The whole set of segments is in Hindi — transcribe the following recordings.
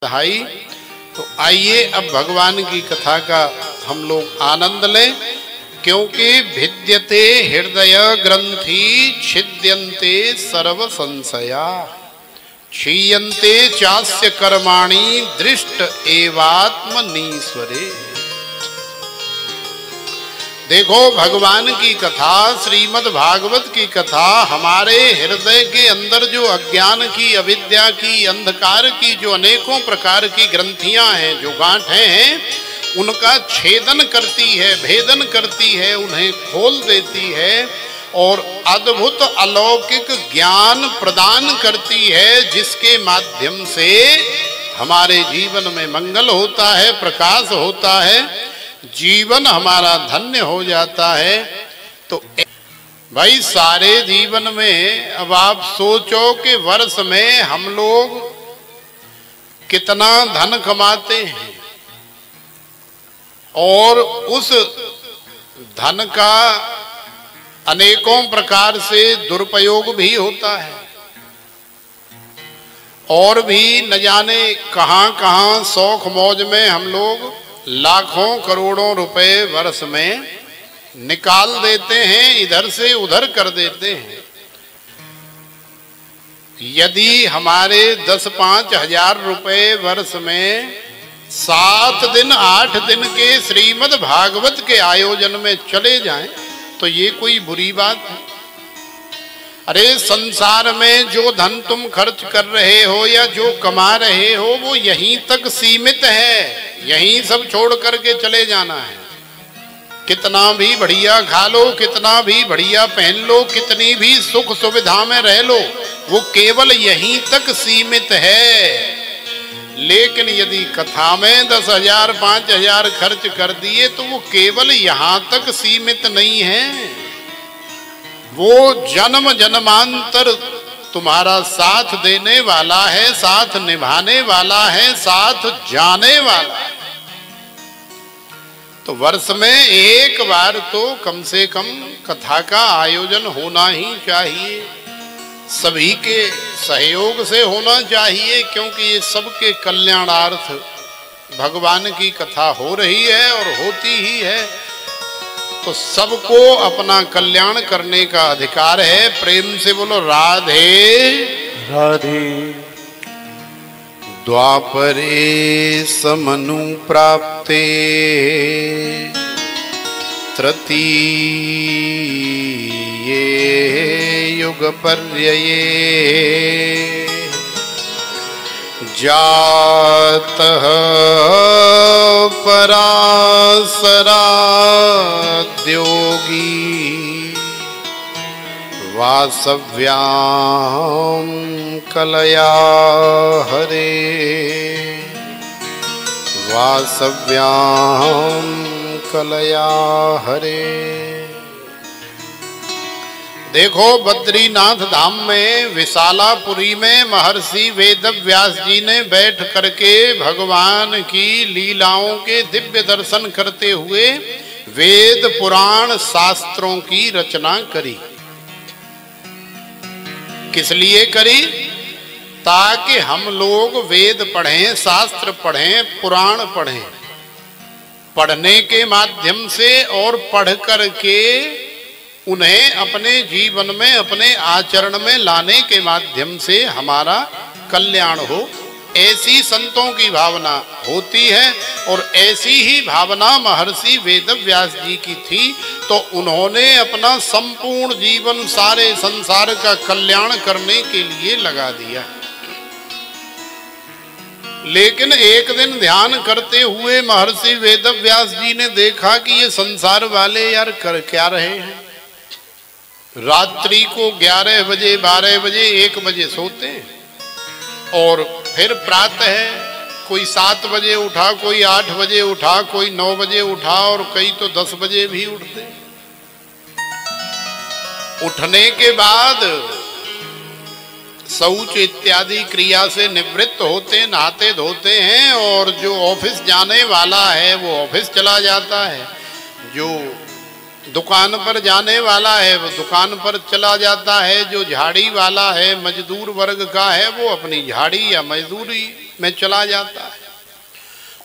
भाई। तो आइए अब भगवान की कथा का हम लोग आनंद लें, क्योंकि भिद्यते हृदय ग्रंथि छिद्यन्ते सर्व संशया क्षीयन्ते चास्य कर्माणि दृष्ट एवात्मनीश्वरे। देखो भगवान की कथा, श्रीमद् भागवत की कथा हमारे हृदय के अंदर जो अज्ञान की, अविद्या की, अंधकार की जो अनेकों प्रकार की ग्रंथियां हैं, जो गांठें हैं, उनका छेदन करती है, भेदन करती है, उन्हें खोल देती है और अद्भुत अलौकिक ज्ञान प्रदान करती है, जिसके माध्यम से हमारे जीवन में मंगल होता है, प्रकाश होता है, जीवन हमारा धन्य हो जाता है। तो भाई सारे जीवन में अब आप सोचो कि वर्ष में हम लोग कितना धन कमाते हैं और उस धन का अनेकों प्रकार से दुरुपयोग भी होता है और भी न जाने कहां कहां शौक मौज में हम लोग लाखों करोड़ों रुपए वर्ष में निकाल देते हैं, इधर से उधर कर देते हैं। यदि हमारे 10-5 हजार रुपए वर्ष में 7 दिन 8 दिन के श्रीमद् भागवत के आयोजन में चले जाएं, तो ये कोई बुरी बात है? अरे संसार में जो धन तुम खर्च कर रहे हो या जो कमा रहे हो, वो यहीं तक सीमित है, यहीं सब छोड़ करके चले जाना है। कितना भी बढ़िया खा लो, कितना भी बढ़िया पहन लो, कितनी भी सुख सुविधा में रह लो, वो केवल यहीं तक सीमित है। लेकिन यदि कथा में 10,000 5,000 खर्च कर दिए तो वो केवल यहां तक सीमित नहीं है, वो जन्म जन्मांतर तुम्हारा साथ देने वाला है, साथ निभाने वाला है, साथ जाने वाला है। तो वर्ष में एक बार तो कम से कम कथा का आयोजन होना ही चाहिए, सभी के सहयोग से होना चाहिए, क्योंकि ये सबके कल्याणार्थ भगवान की कथा हो रही है और होती ही है। तो सबको अपना कल्याण करने का अधिकार है। प्रेम से बोलो राधे राधे। द्वापरे समनु प्राप्ते तृतीये युग पर्यये जातः पराशराद्योगी वासव्यां कलया हरे वासव्यां कलया हरे। देखो बद्रीनाथ धाम में विशालापुरी में महर्षि वेदव्यास जी ने बैठ करके भगवान की लीलाओं के दिव्य दर्शन करते हुए वेद पुराण शास्त्रों की रचना करी। किस लिए करी? ताकि हम लोग वेद पढ़ें, शास्त्र पढ़ें, पुराण पढ़ें। पढ़ने के माध्यम से और पढ़ करके उन्हें अपने जीवन में, अपने आचरण में लाने के माध्यम से हमारा कल्याण हो, ऐसी संतों की भावना होती है। और ऐसी ही भावना महर्षि वेदव्यास जी की थी, तो उन्होंने अपना संपूर्ण जीवन सारे संसार का कल्याण करने के लिए लगा दिया। लेकिन एक दिन ध्यान करते हुए महर्षि वेदव्यास जी ने देखा कि ये संसार वाले यार कर क्या रहे हैं। रात्रि को 11 बजे, 12 बजे, 1 बजे सोते हैं और फिर प्रातः कोई 7 बजे उठा, कोई 8 बजे उठा, कोई 9 बजे उठा और कई तो 10 बजे भी उठते। उठने के बाद शौच इत्यादि क्रिया से निवृत्त होते, नहाते धोते हैं और जो ऑफिस जाने वाला है वो ऑफिस चला जाता है, जो दुकान पर जाने वाला है वो दुकान पर चला जाता है, जो झाड़ी वाला है मजदूर वर्ग का है वो अपनी झाड़ी या मजदूरी में चला जाता है।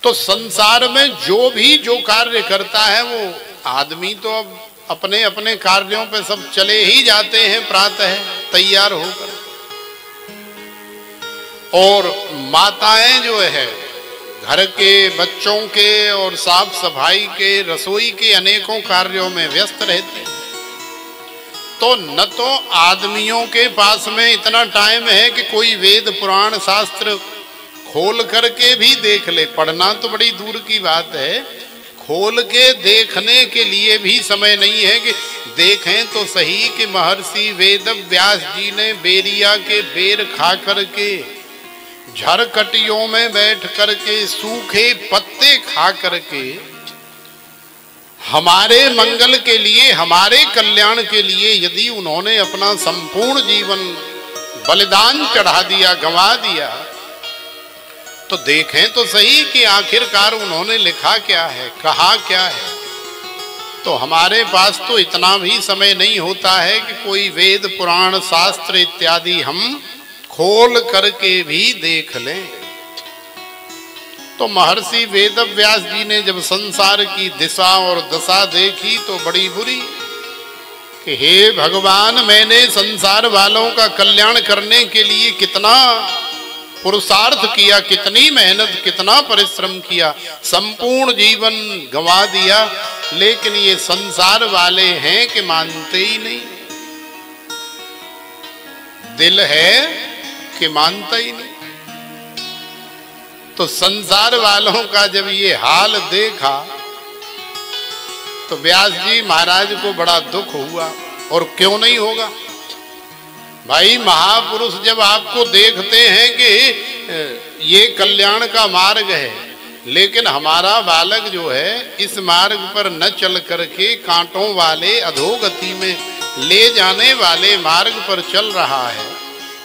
तो संसार में जो कार्य करता है वो आदमी तो अब अपने अपने कार्यों पे सब चले ही जाते हैं प्रातः तैयार होकर। और माताएं जो है घर के बच्चों के और साफ सफाई के रसोई के अनेकों कार्यों में व्यस्त रहती हैं। तो न तो आदमियों के पास में इतना टाइम है कि कोई वेद पुराण शास्त्र खोल करके भी देख ले, पढ़ना तो बड़ी दूर की बात है, खोल के देखने के लिए भी समय नहीं है कि देखें तो सही कि महर्षि वेद व्यास जी ने बेरिया के बेर खा करके, झरकटियों में बैठ करके, सूखे पत्ते खा करके हमारे मंगल के लिए, हमारे कल्याण के लिए यदि उन्होंने अपना संपूर्ण जीवन बलिदान चढ़ा दिया, गंवा दिया, तो देखें तो सही कि आखिरकार उन्होंने लिखा क्या है, कहा क्या है। तो हमारे पास तो इतना भी समय नहीं होता है कि कोई वेद पुराण शास्त्र इत्यादि हम खोल करके भी देख लें। तो महर्षि वेद व्यास जी ने जब संसार की दिशा और दशा देखी तो बड़ी बुरी कि हे भगवान, मैंने संसार वालों का कल्याण करने के लिए कितना पुरुषार्थ किया, कितनी मेहनत, कितना परिश्रम किया, संपूर्ण जीवन गंवा दिया, लेकिन ये संसार वाले हैं कि मानते ही नहीं। दिल है कि मानता ही नहीं। तो संसार वालों का जब ये हाल देखा तो व्यास जी महाराज को बड़ा दुख हुआ। और क्यों नहीं होगा भाई, महापुरुष जब आपको देखते हैं कि ये कल्याण का मार्ग है, लेकिन हमारा बालक जो है इस मार्ग पर न चल करके कांटों वाले अधोगति में ले जाने वाले मार्ग पर चल रहा है,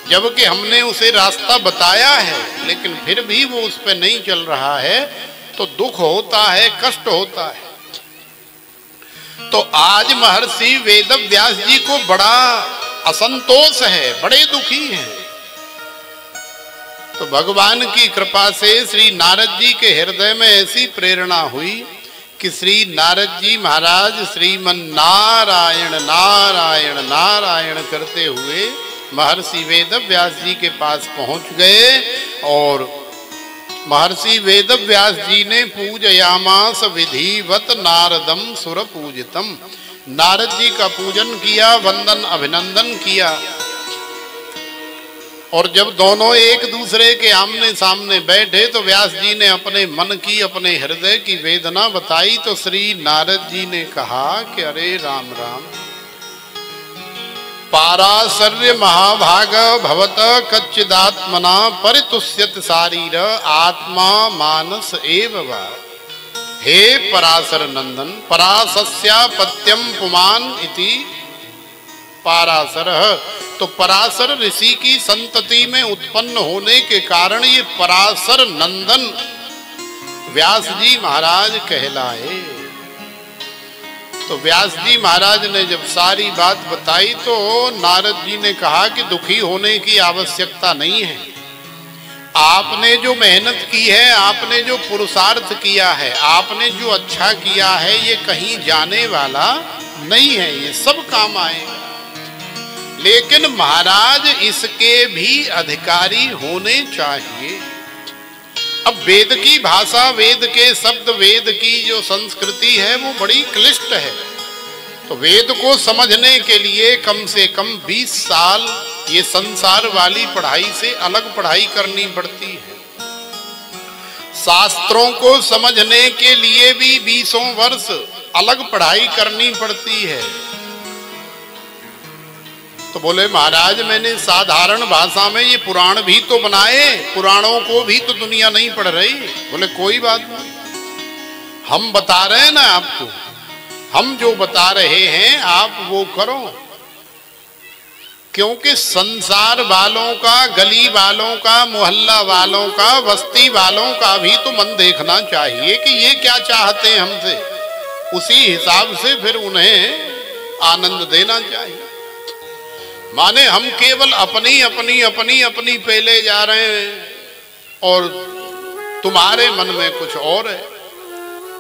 जबकि हमने उसे रास्ता बताया है, लेकिन फिर भी वो उस पर नहीं चल रहा है, तो दुख होता है, कष्ट होता है। तो आज महर्षि वेद व्यास जी को बड़ा असंतोष है, बड़े दुखी हैं। तो भगवान की कृपा से श्री नारद जी के हृदय में ऐसी प्रेरणा हुई कि श्री नारद जी महाराज श्रीमन नारायण नारायण नारायण करते हुए महर्षि वेद व्यास जी के पास पहुंच गए। और महर्षि वेद व्यास जी ने पूजयामास विधिवत नारदम सुर पूजितम, नारद जी का पूजन किया, वंदन अभिनंदन किया। और जब दोनों एक दूसरे के आमने सामने बैठे तो व्यास जी ने अपने मन की, अपने हृदय की वेदना बताई। तो श्री नारद जी ने कहा कि अरे राम राम, पाराशर्य महाभाग भवत कच्चिदात्मना परितुष्यत शारीर आत्मा मानस एव वा। हे पराशर नंदन, पराशस्यापत्यम पुमान इति पाराशर। तो पराशर ऋषि की संतति में उत्पन्न होने के कारण ये पराशर नंदन व्यास जी महाराज कहलाए। तो व्यास जी महाराज ने जब सारी बात बताई तो नारद जी ने कहा कि दुखी होने की आवश्यकता नहीं है। आपने जो मेहनत की है, आपने जो पुरुषार्थ किया है, आपने जो अच्छा किया है, ये कहीं जाने वाला नहीं है, ये सब काम आएगा। लेकिन महाराज इसके भी अधिकारी होने चाहिए। अब वेद की भाषा, वेद के शब्द, वेद की जो संस्कृति है वो बड़ी क्लिष्ट है। तो वेद को समझने के लिए कम से कम 20 साल ये संसार वाली पढ़ाई से अलग पढ़ाई करनी पड़ती है। शास्त्रों को समझने के लिए भी 20 वर्ष अलग पढ़ाई करनी पड़ती है। तो बोले महाराज, मैंने साधारण भाषा में ये पुराण भी तो बनाए, पुराणों को भी तो दुनिया नहीं पढ़ रही। बोले कोई बात नहीं, हम बता रहे हैं ना आपको, हम जो बता रहे हैं आप वो करो। क्योंकि संसार वालों का, गली वालों का, मोहल्ला वालों का, बस्ती वालों का भी तो मन देखना चाहिए कि ये क्या चाहते हैं हमसे। उसी हिसाब से फिर उन्हें आनंद देना चाहिए। माने हम केवल अपनी अपनी अपनी अपनी पहले जा रहे हैं और तुम्हारे मन में कुछ और है,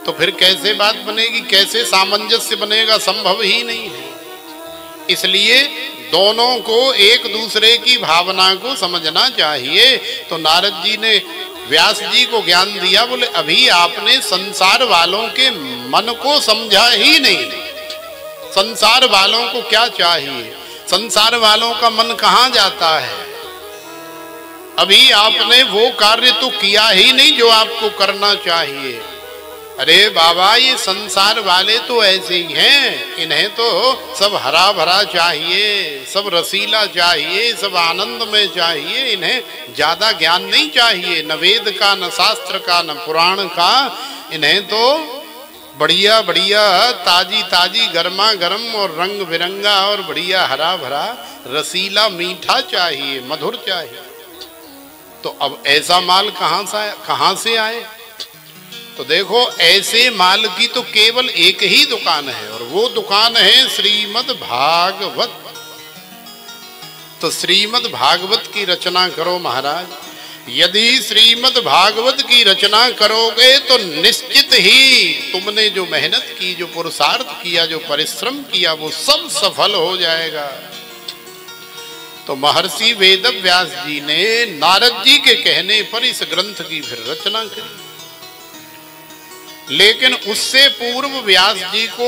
तो फिर कैसे बात बनेगी, कैसे सामंजस्य बनेगा, संभव ही नहीं है। इसलिए दोनों को एक दूसरे की भावना को समझना चाहिए। तो नारद जी ने व्यास जी को ज्ञान दिया, बोले अभी आपने संसार वालों के मन को समझा ही नहीं। संसार वालों को क्या चाहिए, संसार वालों का मन कहाँ जाता है। अभी आपने वो कार्य तो किया ही नहीं जो आपको करना चाहिए। अरे बाबा, ये संसार वाले तो ऐसे ही हैं, इन्हें तो सब हरा भरा चाहिए, सब रसीला चाहिए, सब आनंद में चाहिए, इन्हें ज्यादा ज्ञान नहीं चाहिए, न वेद का, न शास्त्र का, न पुराण का। इन्हें तो बढ़िया बढ़िया ताजी ताजी गर्मा गर्म और रंग बिरंगा और बढ़िया हरा भरा रसीला मीठा चाहिए, मधुर चाहिए। तो अब ऐसा माल कहाँ से आए। तो देखो, ऐसे माल की तो केवल एक ही दुकान है और वो दुकान है श्रीमद् भागवत। तो श्रीमद् भागवत की रचना करो महाराज। यदि श्रीमद् भागवत की रचना करोगे तो निश्चित ही तुमने जो मेहनत की, जो पुरुषार्थ किया, जो परिश्रम किया, वो सब सफल हो जाएगा। तो महर्षि वेदव्यास जी ने नारद जी के कहने पर इस ग्रंथ की फिर रचना करी। लेकिन उससे पूर्व व्यास जी को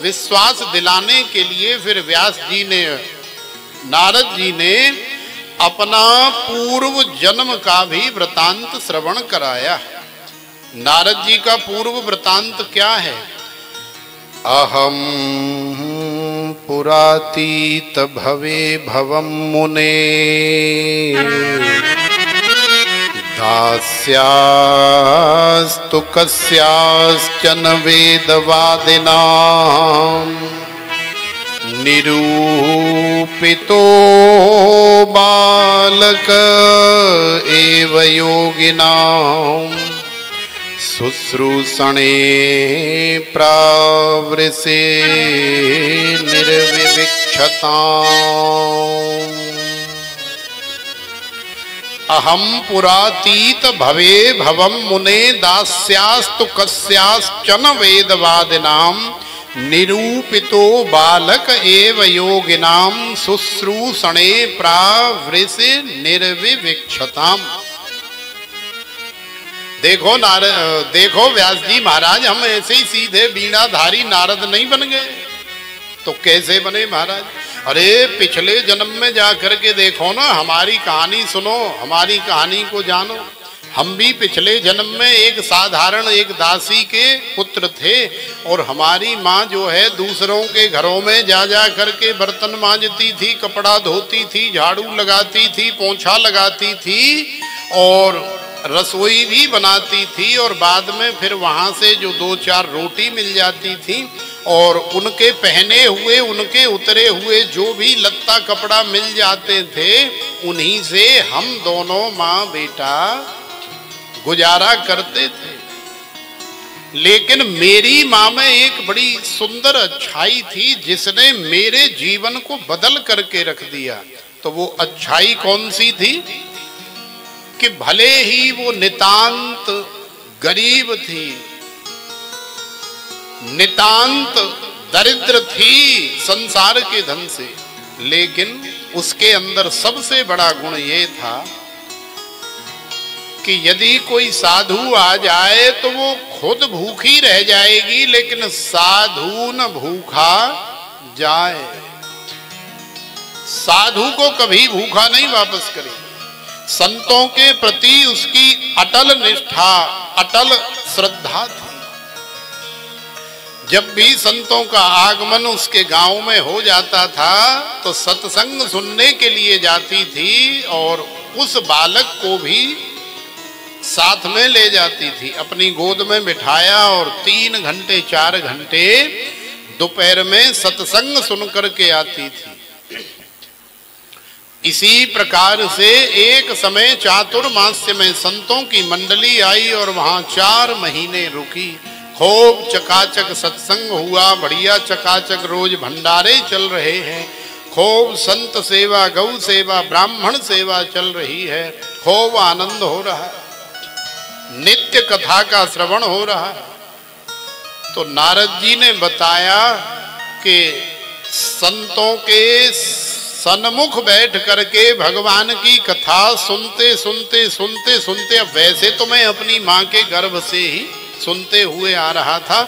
विश्वास दिलाने के लिए फिर व्यास जी ने, नारद जी ने अपना पूर्व जन्म का भी वृतांत श्रवण कराया। नारद जी का पूर्व वृतांत क्या है। अहम पुरातीत भवे भवम मुने दास्यास्तु कस्याश्चन वेदवादिनां निरूपितो बालक एव योगिनां शुश्रूषणे प्रावृषे निर्विविक्षताम्। अहम पुरातीत भवे भवम मुने दास्यास्तु कस्याश्चन वेदवादिनां निरूपितो बालक एव योगिनां शुश्रूषणे प्रावृषे निर्विविक्षताम्। देखो व्यास जी महाराज, हम ऐसे ही सीधे बीणाधारी नारद नहीं बन गए। तो कैसे बने महाराज। अरे पिछले जन्म में जा करके देखो ना, हमारी कहानी सुनो, हमारी कहानी को जानो। हम भी पिछले जन्म में एक साधारण एक दासी के पुत्र थे और हमारी माँ जो है दूसरों के घरों में जा जा करके बर्तन मांजती थी, कपड़ा धोती थी, झाड़ू लगाती थी, पोंछा लगाती थी और रसोई भी बनाती थी। और बाद में फिर वहाँ से जो 2-4 रोटी मिल जाती थी और उनके पहने हुए, उनके उतरे हुए जो भी लत्ता कपड़ा मिल जाते थे, उन्हीं से हम दोनों माँ बेटा गुजारा करते थे। लेकिन मेरी माँ में एक बड़ी सुंदर अच्छाई थी जिसने मेरे जीवन को बदल करके रख दिया। तो वो अच्छाई कौन सी थी कि भले ही वो नितांत गरीब थी, नितांत दरिद्र थी संसार के धन से, लेकिन उसके अंदर सबसे बड़ा गुण ये था कि यदि कोई साधु आ जाए तो वो खुद भूखी रह जाएगी, लेकिन साधु न भूखा जाए। साधु को कभी भूखा नहीं वापस करे। संतों के प्रति उसकी अटल निष्ठा, अटल श्रद्धा थी। जब भी संतों का आगमन उसके गांव में हो जाता था तो सत्संग सुनने के लिए जाती थी और उस बालक को भी साथ में ले जाती थी, अपनी गोद में बिठाया और 3 घंटे 4 घंटे दोपहर में सत्संग सुन करके आती थी। इसी प्रकार से एक समय चातुर्मास्य में संतों की मंडली आई और वहां 4 महीने रुकी, खूब चकाचक सत्संग हुआ, बढ़िया चकाचक रोज भंडारे चल रहे हैं, खूब संत सेवा, गौ सेवा, ब्राह्मण सेवा चल रही है, खूब आनंद हो रहा है, नित्य कथा का श्रवण हो रहा है। तो नारद जी ने बताया कि संतों के सन्मुख बैठ करके भगवान की कथा सुनते सुनते सुनते सुनते, अब वैसे तो मैं अपनी माँ के गर्भ से ही सुनते हुए आ रहा था,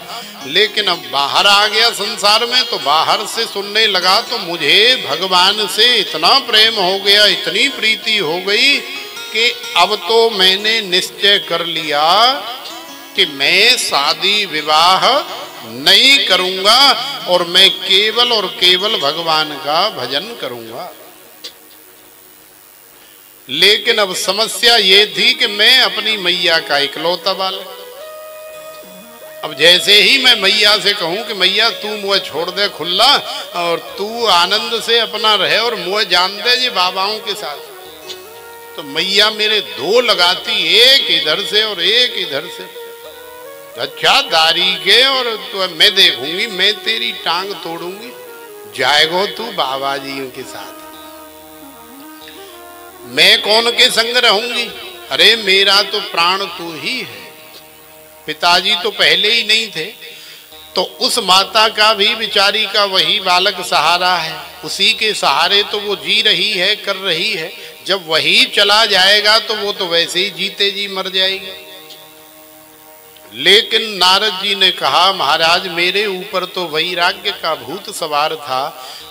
लेकिन अब बाहर आ गया संसार में, तो बाहर से सुनने लगा तो मुझे भगवान से इतना प्रेम हो गया, इतनी प्रीति हो गई कि अब तो मैंने निश्चय कर लिया कि मैं शादी विवाह नहीं करूंगा और मैं केवल और केवल भगवान का भजन करूंगा। लेकिन अब समस्या ये थी कि मैं अपनी मैया का इकलौता बालक। अब जैसे ही मैं मैया से कहूं कि मैया तू मुझे छोड़ दे खुला और तू आनंद से अपना रहे और मुझे जान दे जी बाबाओं के साथ, तो मैया मेरे दो लगाती, एक इधर से और एक इधर से। अच्छा दारी के, और तो मैं देखूंगी, मैं तेरी टांग तोड़ूंगी, जाएगो तू बाबा जी के साथ, मैं कौन के संग रहूंगी? अरे मेरा तो प्राण तू ही है, पिताजी तो पहले ही नहीं थे, तो उस माता का भी बेचारी का वही बालक सहारा है, उसी के सहारे तो वो जी रही है, कर रही है। जब वही चला जाएगा तो वो तो वैसे ही जीते जी मर जाएगी। लेकिन नारद जी ने कहा महाराज मेरे ऊपर तो वैराग्य का भूत सवार था,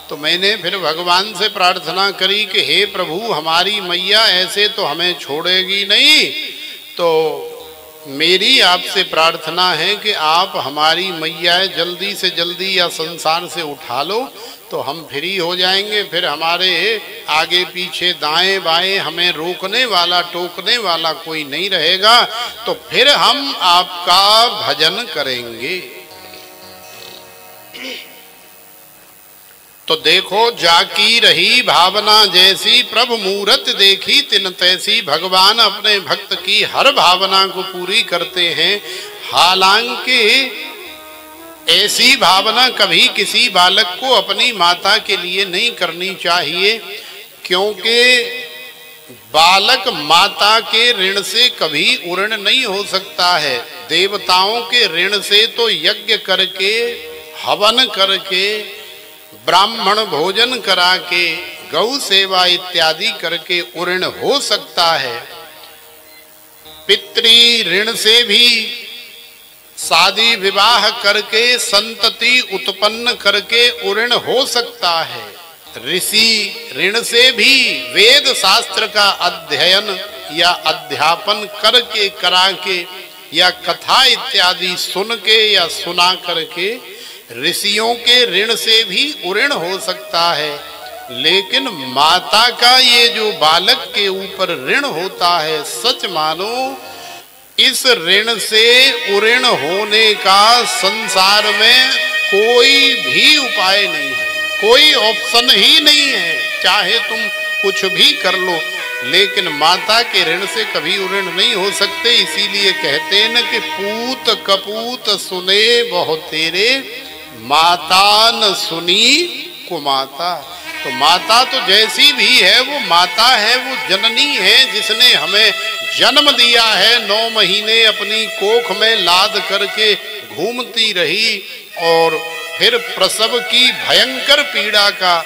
तो मैंने फिर भगवान से प्रार्थना करी कि हे प्रभु हमारी मैया ऐसे तो हमें छोड़ेगी नहीं, तो मेरी आपसे प्रार्थना है कि आप हमारी मैया जल्दी से जल्दी या संसार से उठा लो, तो हम फ्री हो जाएंगे, फिर हमारे आगे पीछे दाएं बाएं हमें रोकने वाला टोकने वाला कोई नहीं रहेगा, तो फिर हम आपका भजन करेंगे। तो देखो जाकी रही भावना जैसी, प्रभु मूरत देखी तिन तैसी। भगवान अपने भक्त की हर भावना को पूरी करते हैं। हालांकि ऐसी भावना कभी किसी बालक को अपनी माता के लिए नहीं करनी चाहिए, क्योंकि बालक माता के ऋण से कभी उऋण नहीं हो सकता है। देवताओं के ऋण से तो यज्ञ करके, हवन करके, ब्राह्मण भोजन करा के, गौ सेवा इत्यादि करके उऋण हो सकता है। पितृ ऋण से भी शादी विवाह करके संतति उत्पन्न करके उऋण हो सकता है। ऋषि ऋण से भी वेद शास्त्र का अध्ययन या अध्यापन करके करा के या कथा इत्यादि सुन के या सुना करके ऋषियों के ऋण से भी उऋण हो सकता है। लेकिन माता का ये जो बालक के ऊपर ऋण होता है, सच मानो इस ऋण से उऋण होने का संसार में कोई भी उपाय नहीं है, कोई ऑप्शन ही नहीं है। चाहे तुम कुछ भी कर लो, लेकिन माता के ऋण से कभी उऋण नहीं हो सकते। इसीलिए कहते हैं न कि पूत कपूत सुने बहु तेरे, माता न सुनी कुमाता। तो माता तो जैसी भी है वो माता है, वो जननी है, जिसने हमें जन्म दिया है। 9 महीने अपनी कोख में लाद करके घूमती रही और फिर प्रसव की भयंकर पीड़ा का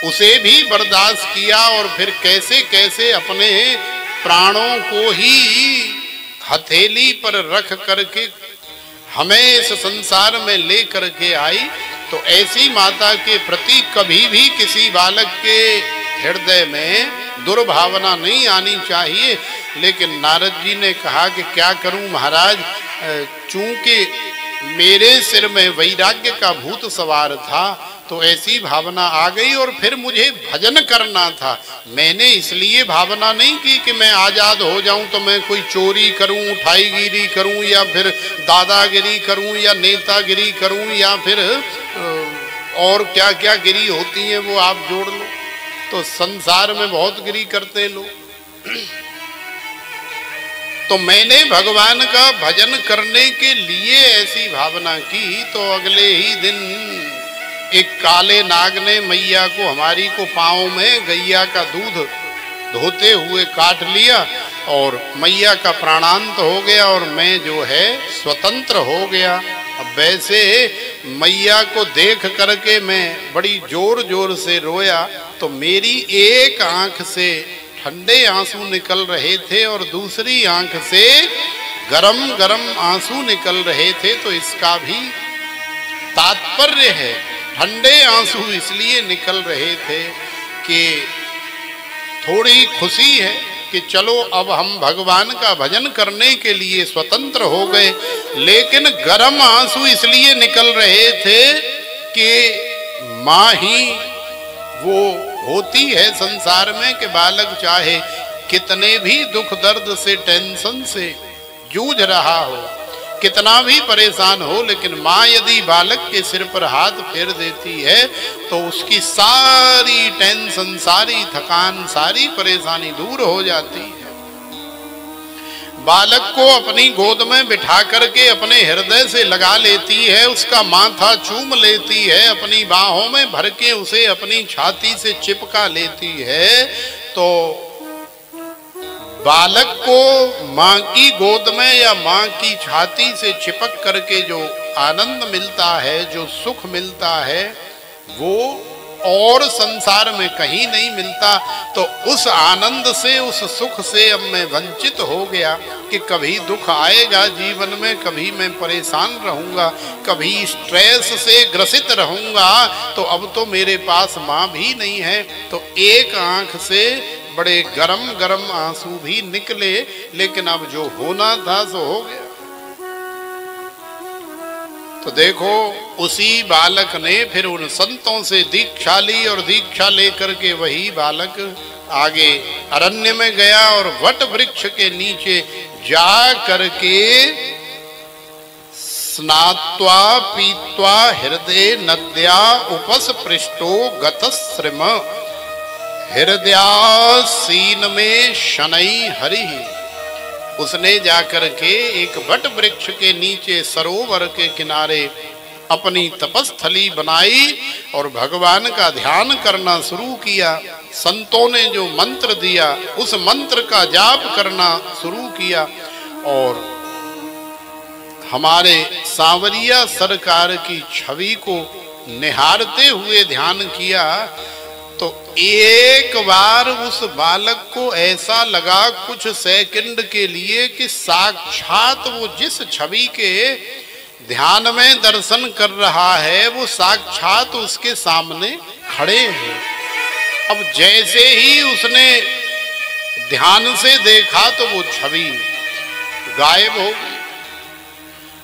उसे भी बर्दाश्त किया और फिर कैसे कैसे अपने प्राणों को ही हथेली पर रख करके हमें इस संसार में ले करके आई। तो ऐसी माता के प्रति कभी भी किसी बालक के हृदय में दुर्भावना नहीं आनी चाहिए। लेकिन नारद जी ने कहा कि क्या करूं महाराज, चूंकि मेरे सिर में वैराग्य का भूत सवार था तो ऐसी भावना आ गई और फिर मुझे भजन करना था। मैंने इसलिए भावना नहीं की कि मैं आजाद हो जाऊं तो मैं कोई चोरी करूं, उठाईगिरी करूं या फिर दादागिरी करूं या नेतागिरी करूं या फिर और क्या क्या गिरी होती है वो आप जोड़ लो। तो संसार में बहुत गिरी करते हैं लोग। तो मैंने भगवान का भजन करने के लिए ऐसी भावना की, तो अगले ही दिन एक काले नाग ने मैया को, हमारी को, पाँव में गैया का दूध धोते हुए काट लिया और मैया का प्राणांत हो गया और मैं जो है स्वतंत्र हो गया। अब वैसे मैया को देख करके मैं बड़ी जोर जोर से रोया, तो मेरी एक आंख से ठंडे आंसू निकल रहे थे और दूसरी आंख से गरम गरम आंसू निकल रहे थे। तो इसका भी तात्पर्य है, ठंडे आंसू इसलिए निकल रहे थे कि थोड़ी खुशी है कि चलो अब हम भगवान का भजन करने के लिए स्वतंत्र हो गए, लेकिन गर्म आंसू इसलिए निकल रहे थे कि माँ ही वो होती है संसार में कि बालक चाहे कितने भी दुख दर्द से, टेंशन से जूझ रहा हो, कितना भी परेशान हो, लेकिन माँ यदि बालक के सिर पर हाथ फेर देती है तो उसकी सारी टेंशन, सारी थकान, सारी परेशानी दूर हो जाती है। बालक को अपनी गोद में बिठा करके अपने हृदय से लगा लेती है, उसका माथा चूम लेती है, अपनी बाहों में भर के उसे अपनी छाती से चिपका लेती है। तो बालक को माँ की गोद में या माँ की छाती से चिपक करके जो आनंद मिलता है, जो सुख मिलता है, वो और संसार में कहीं नहीं मिलता। तो उस आनंद से, उस सुख से अब मैं वंचित हो गया कि कभी दुख आएगा जीवन में, कभी मैं परेशान रहूंगा, कभी स्ट्रेस से ग्रसित रहूंगा, तो अब तो मेरे पास माँ भी नहीं है। तो एक आंख से बड़े गरम गरम आंसू भी निकले, लेकिन अब जो होना था सो हो गया। तो देखो, उसी बालक ने फिर उन संतों से दीक्षा ली और दीक्षा लेकर के वही बालक आगे अरण्य में गया और वट वृक्ष के नीचे जा करके स्नात्वा पीत्वा हृदय नद्या उपस्पृष्टो गतश्रिम हृदयासीन में शनई हरि। उसने जाकर के एक वट वृक्ष के नीचे सरोवर के किनारे अपनी तपस्थली बनाई और भगवान का ध्यान करना शुरू किया। संतों ने जो मंत्र दिया उस मंत्र का जाप करना शुरू किया और हमारे सांवरिया सरकार की छवि को निहारते हुए ध्यान किया। तो एक बार उस बालक को ऐसा लगा कुछ सेकंड के लिए कि साक्षात वो जिस छवि के ध्यान में दर्शन कर रहा है वो साक्षात उसके सामने खड़े हैं। अब जैसे ही उसने ध्यान से देखा तो वो छवि गायब हो गई।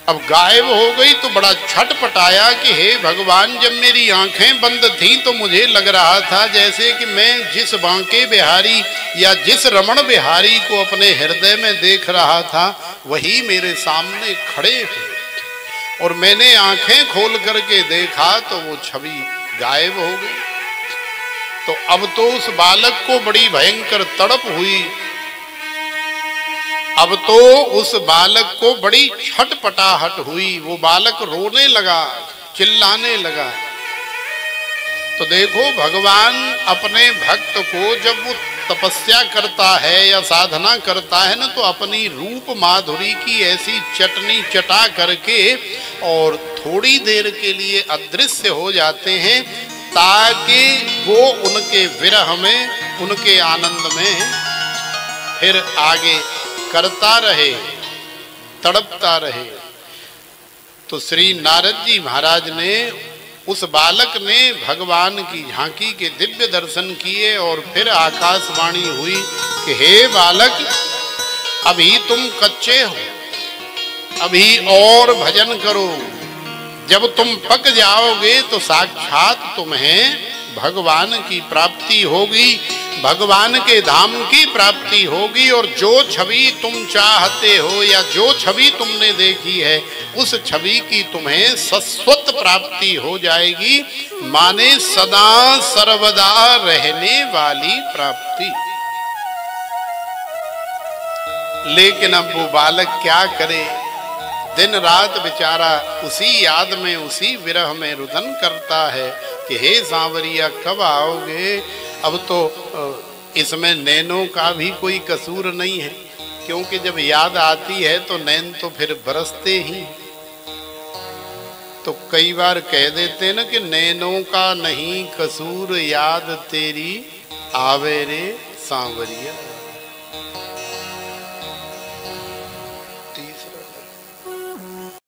अब गायब हो गई तो बड़ा छटपटाया कि हे भगवान, जब मेरी आंखें बंद थी तो मुझे लग रहा था जैसे कि मैं जिस बांके बिहारी या जिस रमण बिहारी को अपने हृदय में देख रहा था वही मेरे सामने खड़े हैं। और मैंने आंखें खोल करके देखा तो वो छवि गायब हो गई। तो अब तो उस बालक को बड़ी भयंकर तड़प हुई। अब तो उस बालक को बड़ी छटपटाहट हुई। वो बालक रोने लगा, चिल्लाने लगा। तो देखो, भगवान अपने भक्त को जब वो तपस्या करता है या साधना करता है ना, तो अपनी रूप माधुरी की ऐसी चटनी चटा करके और थोड़ी देर के लिए अदृश्य हो जाते हैं ताकि वो उनके विरह में, उनके आनंद में फिर आगे करता रहे, तड़पता रहे। तो श्री नारद जी महाराज ने, उस बालक ने भगवान की झांकी के दिव्य दर्शन किए और फिर आकाशवाणी हुई कि हे बालक, अभी तुम कच्चे हो, अभी और भजन करो। जब तुम पक जाओगे तो साक्षात तुम्हें भगवान की प्राप्ति होगी, भगवान के धाम की प्राप्ति होगी। और जो छवि तुम चाहते हो या जो छवि तुमने देखी है उस छवि की तुम्हें शाश्वत प्राप्ति हो जाएगी, माने सदा सर्वदा रहने वाली प्राप्ति। लेकिन अब वो बालक क्या करे, दिन रात बेचारा उसी याद में, उसी विरह में रुदन करता है कि हे सांवरिया कब आओगे। अब तो इसमें नैनों का भी कोई कसूर नहीं है, क्योंकि जब याद आती है तो नैन तो फिर बरसते ही। तो कई बार कह देते हैं ना कि नैनों का नहीं कसूर, याद तेरी आवे रे सांवरिया।